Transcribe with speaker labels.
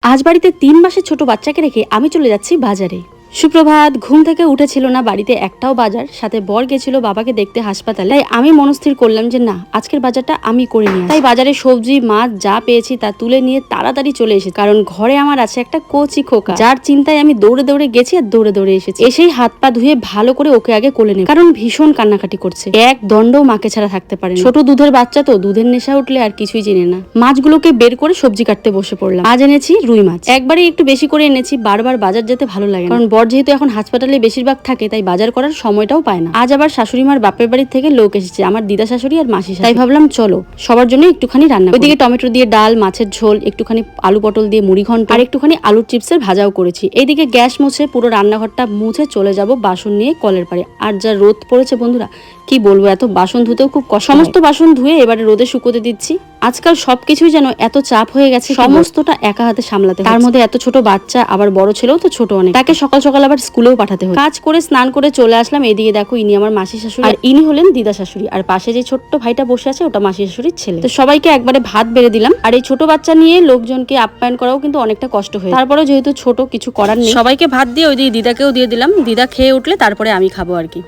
Speaker 1: আজ বাড়িতে ৩ মাসের ছোট বাচ্চাকে রেখে আমি চলে যাচ্ছি বাজারে। সুপ্রভাত। ঘুম থেকে উঠেছিল না বাড়িতে একটাও বাজার, সাথে বর গেছিল বাবাকে দেখতে হাসপাতালে। তাই আমি মনস্থির করলাম যে না, আজকের বাজারটা আমি করে নিয়ে আসি। তাই বাজারে সবজি মাছ যা পেয়েছি তা তুলে নিয়ে তাড়াতাড়ি চলে এসেছি, কারণ ঘরে আমার আছে একটা কচি খোকা, যার চিন্তায় আমি দৌড়ে দৌড়ে গেছি আর দৌড়ে দৌড়ে এসেছি। এসেই হাত পা ধুয়ে ভালো করে ওকে আগে কোলে নেব, কারণ ভীষণ কান্নাকাটি করছে। এক দণ্ডও মাকে ছাড়া থাকতে পারে না। ছোট দুধের বাচ্চা তো, দুধের নেশা উঠলে আর কিছুই চিনে না। মাছগুলোকে বের করে সবজি কাটতে বসে পড়লাম। আজ এনেছি রুই মাছ, একবারে একটু বেশি করে এনেছি। বারবার বাজার যেতে ভালো লাগে না, কারণ বর যেহেতু এখন হাসপাতালে বেশিরভাগ থাকে, তাই বাজার করার সময়টাও পায় না। আজ আবার শাশুড়ি মার বাপের বাড়ির থেকে লোক এসেছে, আমার দিদা শাশুড়ি আর মাসি শাশুড়ি। তাই ভাবলাম চলো সবার জন্য একটুখানি রান্না। ওইদিকে টমেটো দিয়ে ডাল, মাছের ঝোল, একটুখানি আলু পটল দিয়ে মুড়ি ঘন্ট আর একটুখানি আলুর চিপসের ভাজাও করেছি। এইদিকে গ্যাস মুছে পুরো রান্নাঘরটা মুছে চলে যাব বাসন নিয়ে কলের পাড়ে। আর যা রোদ পড়েছে বন্ধুরা, কি বলবো, এত বাসন ধুতেও খুব কষ্ট। সমস্ত বাসন ধুয়ে এবারে রোদে শুকোতে দিচ্ছি। আজকাল সবকিছুই যেন এত চাপ হয়ে গেছে, সমস্তটা একা হাতে সামলাতে। তার মধ্যে এত ছোট বাচ্চা, আবার বড় ছেলেও তো ছোট অনেক, তাকে সকাল সকাল আবার স্কুলেও পাঠাতে হয়। কাজ করে স্নান করে চলে আসলাম। এদিকে দেখো, ইনি আমার মাসি শাশুড়ি আর ইনি হলেন দিদা শাশুড়ি, আর পাশে যে ছোট্ট ভাইটা বসে আছে ওটা মাসি শাশুড়ির ছেলে। তো সবাইকে একবারে ভাত বেড়ে দিলাম। আর এই ছোট বাচ্চা নিয়ে লোকজনকে আপ্যায়ন করাও কিন্তু অনেকটা কষ্ট হয়, তারপরেও যেহেতু ছোট কিছু করার নেই, সবাইকে ভাত দিয়ে ওইদিকে দিদাকেও দিয়ে দিলাম। দিদা খেয়ে উঠলে তারপরে আমি খাবো আর কি।